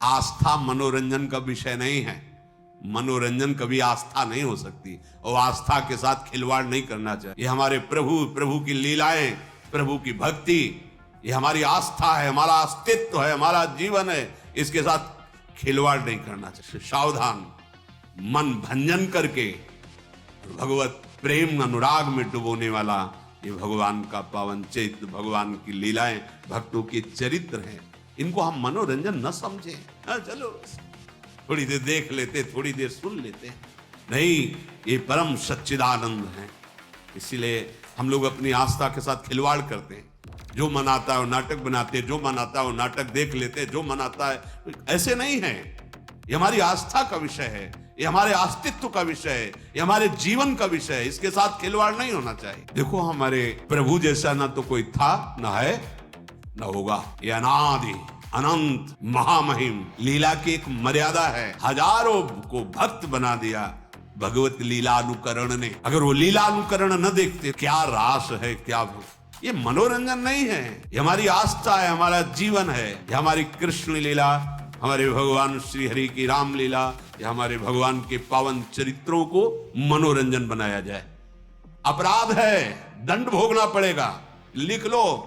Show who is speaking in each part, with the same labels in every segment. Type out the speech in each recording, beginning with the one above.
Speaker 1: आस्था मनोरंजन का विषय नहीं है। मनोरंजन कभी आस्था नहीं हो सकती और आस्था के साथ खिलवाड़ नहीं करना चाहिए। ये हमारे प्रभु की लीलाएं, प्रभु की भक्ति, ये हमारी आस्था है, हमारा अस्तित्व है, हमारा जीवन है। इसके साथ खिलवाड़ नहीं करना चाहिए। सावधान, मन भंजन करके भगवत प्रेम अनुराग में डुबोने वाला ये भगवान का पावन चरित्र, भगवान की लीलाएं, भक्तों के चरित्र हैं। इनको हम मनोरंजन न समझें। चलो थोड़ी देर देख लेते, थोड़ी देर सुन लेते, नहीं, ये परम सच्चिदानंद है। इसीलिए हम लोग अपनी आस्था के साथ खिलवाड़ करते हैं। जो मन आता है वो नाटक बनाते हैं, जो मन आता है वो नाटक देख लेते हैं, जो मन आता है। ऐसे नहीं है। ये हमारी आस्था का विषय है, ये हमारे अस्तित्व का विषय है, ये हमारे जीवन का विषय है। इसके साथ खिलवाड़ नहीं होना चाहिए। देखो, हमारे प्रभु जैसा ना तो कोई था, ना है, न होगा। ये अनादि अनंत महामहिम लीला की एक मर्यादा है। हजारों को भक्त बना दिया भगवत लीला अनुकरण ने। अगर वो लीला अनुकरण न देखते, क्या रास है, क्या ये मनोरंजन नहीं है। ये हमारी आस्था है, हमारा जीवन है। ये हमारी कृष्ण लीला, हमारे भगवान श्री हरि की राम लीला, या हमारे भगवान के पावन चरित्रों को मनोरंजन बनाया जाए। अपराध है, दंड भोगना पड़ेगा। लिख लो,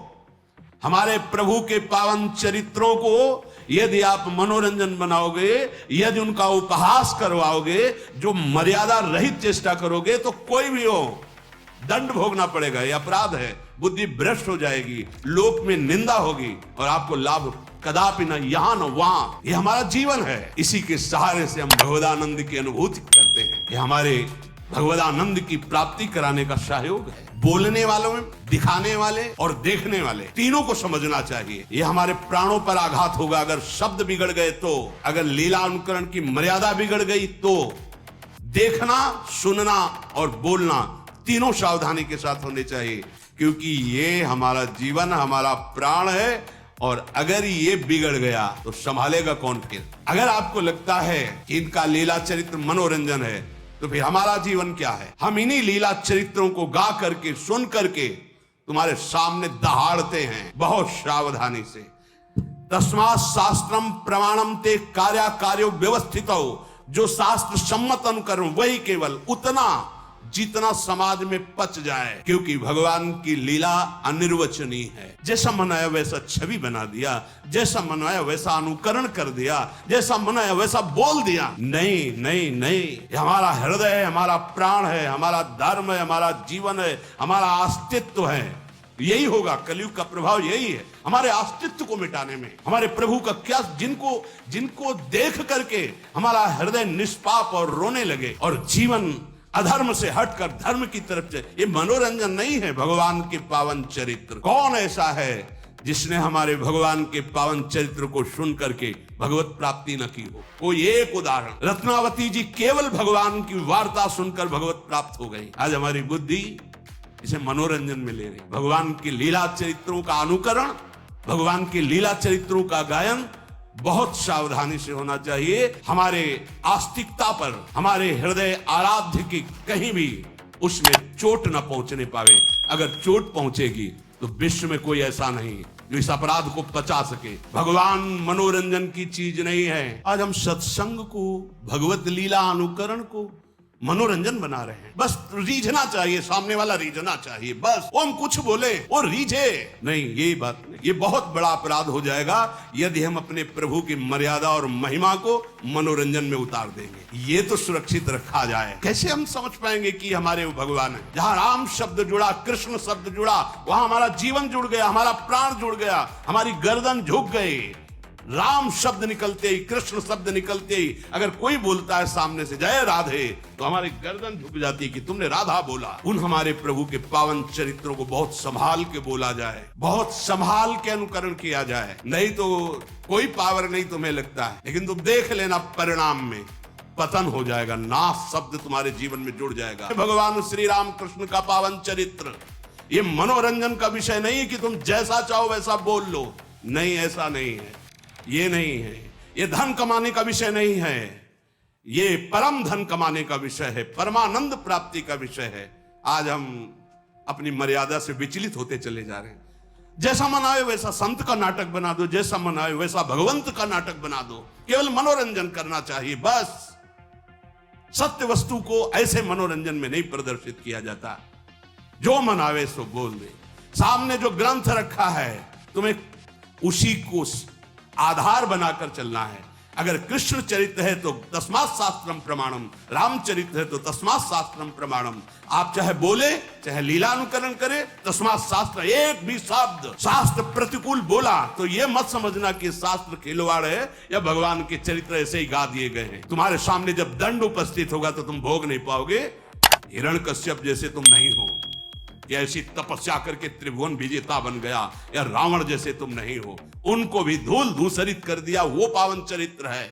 Speaker 1: हमारे प्रभु के पावन चरित्रों को यदि आप मनोरंजन बनाओगे, यदि उनका उपहास करवाओगे, जो मर्यादा रहित चेष्टा करोगे, तो कोई भी हो दंड भोगना पड़ेगा। यह अपराध है। बुद्धि भ्रष्ट हो जाएगी, लोक में निंदा होगी और आपको लाभ कदापि न यहां न वहां। यह हमारा जीवन है। इसी के सहारे से हम भगवदानंद की अनुभूति करते हैं। यह हमारे भगवदानंद की प्राप्ति कराने का सहयोग है। बोलने वालों में, दिखाने वाले और देखने वाले, तीनों को समझना चाहिए। यह हमारे प्राणों पर आघात होगा अगर शब्द बिगड़ गए तो, अगर लीला अनुकरण की मर्यादा बिगड़ गई तो। देखना, सुनना और बोलना तीनों सावधानी के साथ होने चाहिए, क्योंकि ये हमारा जीवन, हमारा प्राण है। और अगर ये बिगड़ गया तो संभालेगा कौन फिर? अगर आपको लगता है कि इनका लीला चरित्र मनोरंजन है, तो फिर हमारा जीवन क्या है? हम इन्हीं लीला चरित्रों को गा करके, सुन करके तुम्हारे सामने दहाड़ते हैं, बहुत सावधानी से। तस्मात् शास्त्रम प्रमाणम ते कार्या कार्यो व्यवस्थितो। जो शास्त्र सम्मत अनुकरण, वही केवल उतना जितना समाज में पच जाए, क्योंकि भगवान की लीला अनिर्वचनीय है। जैसा मनाया वैसा छवि बना दिया, जैसा मनाया वैसा अनुकरण कर दिया, जैसा मनाया वैसा बोल दिया। नहीं नहीं नहीं, ये हमारा हृदय है, हमारा प्राण है, हमारा धर्म है, हमारा जीवन है, हमारा अस्तित्व है। यही होगा, कलयुग का प्रभाव यही है, हमारे अस्तित्व को मिटाने में। हमारे प्रभु का क्या, जिनको देख करके हमारा हृदय निष्पाप और रोने लगे और जीवन अधर्म से हटकर धर्म की तरफ से। ये मनोरंजन नहीं है। भगवान के पावन चरित्र, कौन ऐसा है जिसने हमारे भगवान के पावन चरित्र को सुन करके भगवत प्राप्ति न की हो? कोई एक उदाहरण, रत्नावती जी केवल भगवान की वार्ता सुनकर भगवत प्राप्त हो गई। आज हमारी बुद्धि इसे मनोरंजन में ले रही। भगवान की लीला चरित्रों का अनुकरण, भगवान की लीला चरित्रों का गायन बहुत सावधानी से होना चाहिए। हमारे आस्तिकता पर, हमारे हृदय आराध्य की कहीं भी उसमें चोट न पहुंचने पावे। अगर चोट पहुंचेगी तो विश्व में कोई ऐसा नहीं जो इस अपराध को पचा सके। भगवान मनोरंजन की चीज नहीं है। आज हम सत्संग को, भगवत लीला अनुकरण को मनोरंजन बना रहे हैं। बस रीझना चाहिए, सामने वाला रीझना चाहिए, बस वो हम कुछ बोले वो रीझे नहीं। ये बात नहीं, ये बहुत बड़ा अपराध हो जाएगा यदि हम अपने प्रभु की मर्यादा और महिमा को मनोरंजन में उतार देंगे। ये तो सुरक्षित रखा जाए। कैसे हम समझ पाएंगे कि हमारे वो भगवान है? जहां राम शब्द जुड़ा, कृष्ण शब्द जुड़ा, वहां हमारा जीवन जुड़ गया, हमारा प्राण जुड़ गया, हमारी गर्दन झुक गई। राम शब्द निकलते ही, कृष्ण शब्द निकलते ही अगर कोई बोलता है सामने से जय राधे, तो हमारी गर्दन झुक जाती है कि तुमने राधा बोला। उन हमारे प्रभु के पावन चरित्रों को बहुत संभाल के बोला जाए, बहुत संभाल के अनुकरण किया जाए। नहीं तो कोई पावर नहीं तुम्हें लगता है, लेकिन तुम देख लेना परिणाम में पतन हो जाएगा। नाश शब्द तुम्हारे जीवन में जुड़ जाएगा। भगवान श्री राम कृष्ण का पावन चरित्र ये मनोरंजन का विषय नहीं है कि तुम जैसा चाहो वैसा बोल लो। नहीं, ऐसा नहीं है, ये नहीं है। ये धन कमाने का विषय नहीं है, ये परम धन कमाने का विषय है, परमानंद प्राप्ति का विषय है। आज हम अपनी मर्यादा से विचलित होते चले जा रहे हैं। जैसा मन आए वैसा संत का नाटक बना दो, जैसा मन आए वैसा भगवंत का नाटक बना दो। केवल मनोरंजन करना चाहिए बस। सत्य वस्तु को ऐसे मनोरंजन में नहीं प्रदर्शित किया जाता। जो मन आवे सो बोल दे। सामने जो ग्रंथ रखा है तुम्हें उसी को आधार बनाकर चलना है। अगर कृष्ण चरित्र है तो तस्मात् शास्त्रम प्रमाणम, रामचरित्र है तो तस्मात् शास्त्रम प्रमाणम। आप चाहे बोले चाहे लीलानुकरण करे, तस्मात् शास्त्र, एक भी शब्द शास्त्र प्रतिकूल बोला तो यह मत समझना कि शास्त्र खिलवाड़ है या भगवान के चरित्र ऐसे ही गा दिए गए हैं। तुम्हारे सामने जब दंड उपस्थित होगा तो तुम भोग नहीं पाओगे। हिरण्यकश्यप जैसे तुम नहीं हो, या ऐसी तपस्या करके त्रिभुवन विजेता बन गया, या रावण जैसे तुम नहीं हो। उनको भी धूल धूसरित कर दिया, वो पावन चरित्र है।